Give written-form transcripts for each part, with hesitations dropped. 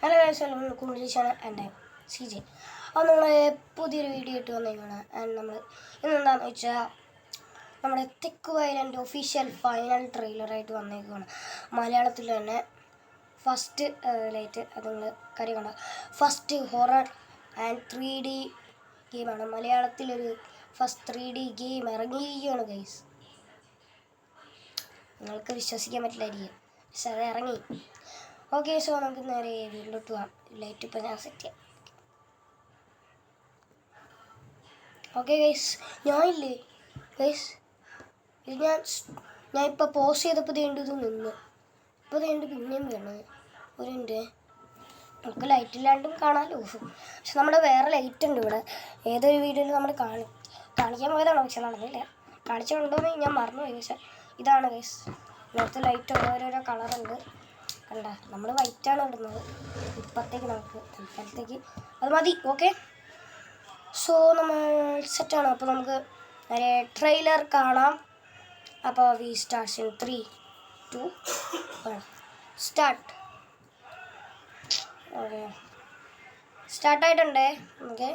Hello guys, കുണ്ടിച്ചാണ് എൻ്റെ CJ. അപ്പോൾ നമ്മൾ പുതിയൊരു വീഡിയോ ഇട്ട് വന്നേക്കാണ്. ആൻഡ് നമ്മൾ ഇന്നെന്താണെന്ന് വെച്ചാൽ നമ്മുടെ തെക്ക് വയലൻ്റെ ഒഫീഷ്യൽ ഫൈനൽ ട്രെയിലറായിട്ട് വന്നേക്കുകയാണ്. മലയാളത്തിൽ തന്നെ ഫസ്റ്റ് ലൈറ്റ് അത് നിങ്ങൾ കാര്യം കണ്ട ഫസ്റ്റ് ഹൊറർ ആൻഡ് 3D ഗെയിമാണ്. മലയാളത്തിലൊരു ഫസ്റ്റ് 3D ഗെയിം ഇറങ്ങിയിരിക്കുകയാണ് ഗൈസ്. നിങ്ങൾക്ക് വിശ്വസിക്കാൻ പറ്റില്ലായിരിക്കും, പക്ഷെ അത് ഇറങ്ങി. ഓക്കെ, സോ നമുക്ക് നേരെ വീട്ടിലോട്ട് പോകാം. ലൈറ്റ് ഇപ്പം ഞാൻ സെറ്റ് ചെയ്യാം. ഓക്കെ ഗൈസ്, ഞാനില്ലേ ഗൈസ്, ഇത് ഞാൻ ഇപ്പോൾ പോസ് ചെയ്തപ്പോൾ ഇത് നിന്ന് ഇപ്പോൾ പിന്നെയും വേണം ഒരു മിനിറ്റ്. നമുക്ക് ലൈറ്റ് ഇല്ലാണ്ടും കാണാമല്ലോ, പക്ഷെ നമ്മുടെ വേറെ ലൈറ്റ് ഉണ്ട് ഇവിടെ. ഏതൊരു വീഡിയോയിൽ നമ്മൾ കാണിക്കാൻ പോയതാണോ, പക്ഷെ നടന്നില്ല. കാണിച്ചിട്ടുണ്ടോയെന്ന് ഞാൻ മറന്നുപോയി. പക്ഷെ ഇതാണ് ഗൈസ്, നേരത്തെ ലൈറ്റ് ഓരോരോ കളറുണ്ട് കണ്ട. നമ്മൾ വൈറ്റാണ് ഇടുന്നത് ഇപ്പോഴത്തേക്ക്, നമുക്ക് തൽക്കാലത്തേക്ക് അത് മതി. ഓക്കെ, സോ നമ്മൾ സെറ്റാണ്. അപ്പോൾ നമുക്ക് ഒരു ട്രെയിലർ കാണാം. അപ്പോൾ we starts in 3, 2, 1 start. Okay, സ്റ്റാർട്ടായിട്ടുണ്ടേ. ഓക്കെ,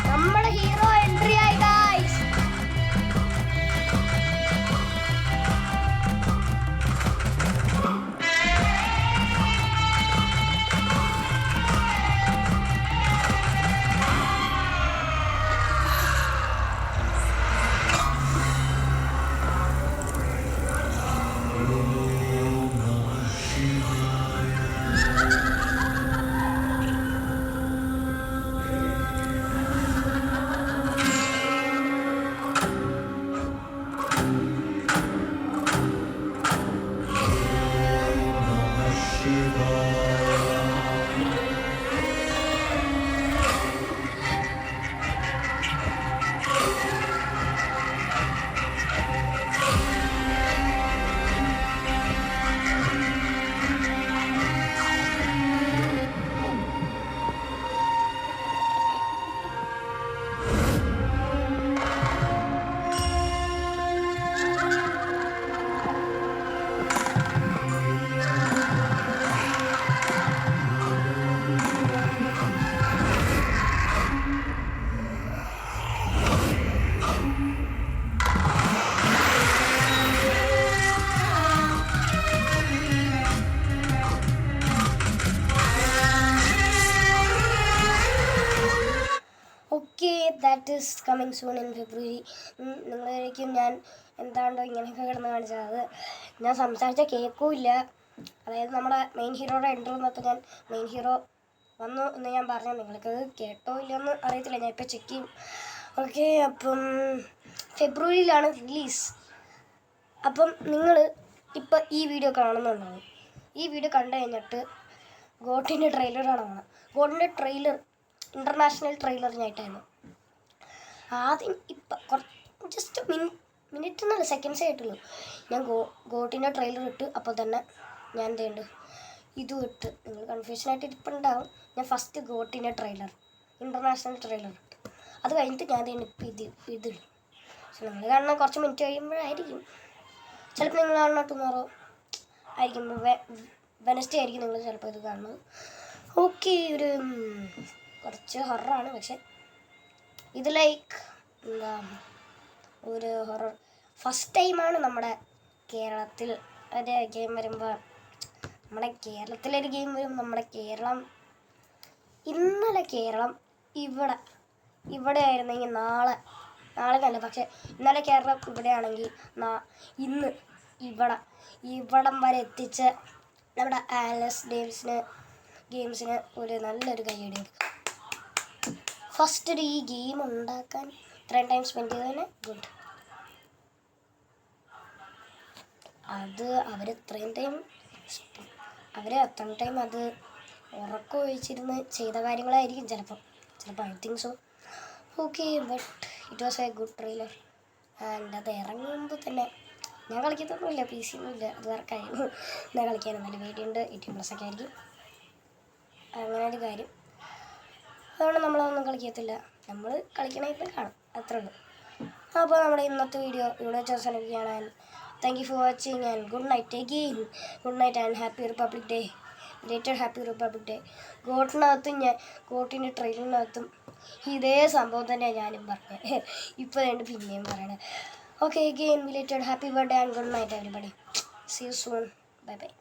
നമ്മുടെ ഹീറോ എൻട്രി ആയി guys. Okay, that is coming soon in February. നിങ്ങളായിരിക്കും ഞാൻ എന്താണ്ടോ ഇങ്ങനെയൊക്കെ കിടന്ന് കാണിച്ചത്. അത് ഞാൻ സംസാരിച്ച കേൾക്കില്ല. അതായത് നമ്മുടെ മെയിൻ ഹീറോയുടെ എൻട്രി വന്നപ്പോൾ ഞാൻ മെയിൻ ഹീറോ വന്നു എന്ന് ഞാൻ പറഞ്ഞു. നിങ്ങൾക്കത് കേട്ടോ ഇല്ലയെന്ന് അറിയത്തില്ല, ഞാൻ ഇപ്പോൾ ചെക്ക് ചെയ്യും. ഓക്കെ, അപ്പം ഫെബ്രുവരിയിലാണ് റിലീസ്. അപ്പം നിങ്ങൾ ഇപ്പം ഈ വീഡിയോ കാണുന്നുണ്ടാവും. ഈ വീഡിയോ കണ്ടു കഴിഞ്ഞിട്ട് ഗോട്ടിൻ്റെ ട്രെയിലറാണ് കാണുന്നത്. ഗോട്ടിൻ്റെ ട്രെയിലർ ഇൻ്റർനാഷണൽ ട്രെയിലറിനായിട്ടായിരുന്നു ആദ്യം. ഇപ്പം ജസ്റ്റ് മിനിറ്റ് എന്നല്ല, സെക്കൻഡ്സേ ആയിട്ടുള്ളൂ. ഞാൻ ഗോട്ടിൻ്റെ ട്രെയിലർ ഇട്ട് അപ്പോൾ തന്നെ ഞാൻ എന്തുണ്ട് ഇതും ഇട്ട്. നിങ്ങൾ കൺഫ്യൂഷനായിട്ട് ഇരിപ്പുണ്ടാവും. ഞാൻ ഫസ്റ്റ് ഗോട്ടിൻ്റെ ട്രെയിലർ ഇൻ്റർനാഷണൽ ട്രെയിലർ ഇട്ട്, അത് കഴിഞ്ഞിട്ട് ഞാൻ ഇപ്പം ഇതിടും. പക്ഷെ നിങ്ങൾ കാണുന്ന കുറച്ച് മിനിറ്റ് കഴിയുമ്പോഴായിരിക്കും. ചിലപ്പോൾ നിങ്ങൾ കാണുന്ന ടുമോറോ ആയിരിക്കും, വെനസ്ഡേ ആയിരിക്കും നിങ്ങൾ ചിലപ്പോൾ ഇത് കാണുന്നത്. ഓക്കെ, ഒരു കുറച്ച് ഹൊററാണ്, പക്ഷെ ഇത് ലൈക്ക് എന്താ ഒരു ഹൊറർ ഫസ്റ്റ് ടൈമാണ് നമ്മുടെ കേരളത്തിൽ ഒരു ഗെയിം വരുമ്പോൾ, നമ്മുടെ കേരളത്തിലൊരു ഗെയിം വരും. നമ്മുടെ കേരളം ഇന്നലെ കേരളം ഇവിടെ ആയിരുന്നെങ്കിൽ നാളെ തന്നെ, പക്ഷേ ഇന്നലെ കേരളം ഇവിടെയാണെങ്കിൽ ഇന്ന് ഇവിടം വരെ എത്തിച്ച് നമ്മുടെ ആലസ് ഗെയിംസിന് ഒരു നല്ലൊരു കൈയടി. ഫസ്റ്റ് ഈ ഗെയിം ഉണ്ടാക്കാൻ ഇത്രയും ടൈം സ്പെൻഡ് ചെയ്തതിന് ഗുഡ്. അത് അവർ അത്രയും ടൈം അത് ഉറക്കം ഒഴിച്ചിരുന്ന് ചെയ്ത കാര്യങ്ങളായിരിക്കും ചിലപ്പോൾ I think so. Okay, but it was A good trailer. And അത് ഇറങ്ങുമ്പോൾ തന്നെ ഞാൻ കളിക്കത്തൊന്നുമില്ല, PC ഒന്നുമില്ല, അത് വേറെ കാര്യം. ഞാൻ കളിക്കാനൊന്നുമില്ല, വീഡിയോണ്ട് 18+ ഒക്കെ ആയിരിക്കും, അങ്ങനെ ഒരു കാര്യം. അതുകൊണ്ട് നമ്മളതൊന്നും കളിക്കത്തില്ല, നമ്മൾ കളിക്കണമായിട്ട് കാണും, അത്രേ ഉള്ളൂ. അപ്പോൾ നമ്മുടെ ഇന്നത്തെ വീഡിയോ ഇവിടെ അവസാനിപ്പിക്കുകയാണ്. Thank you for watching and good night again. Good night and happy republic day. Lated happy republic day. ഗോട്ടിൻ്റെ ട്രെയിലറിനകത്തും ഇതേ സംഭവം തന്നെയാണ് ഞാനും പറഞ്ഞത്. ഇപ്പോൾ പിന്നെയും പറയണേ. Okay, again belated happy birthday and good night everybody. See you soon. Bye by.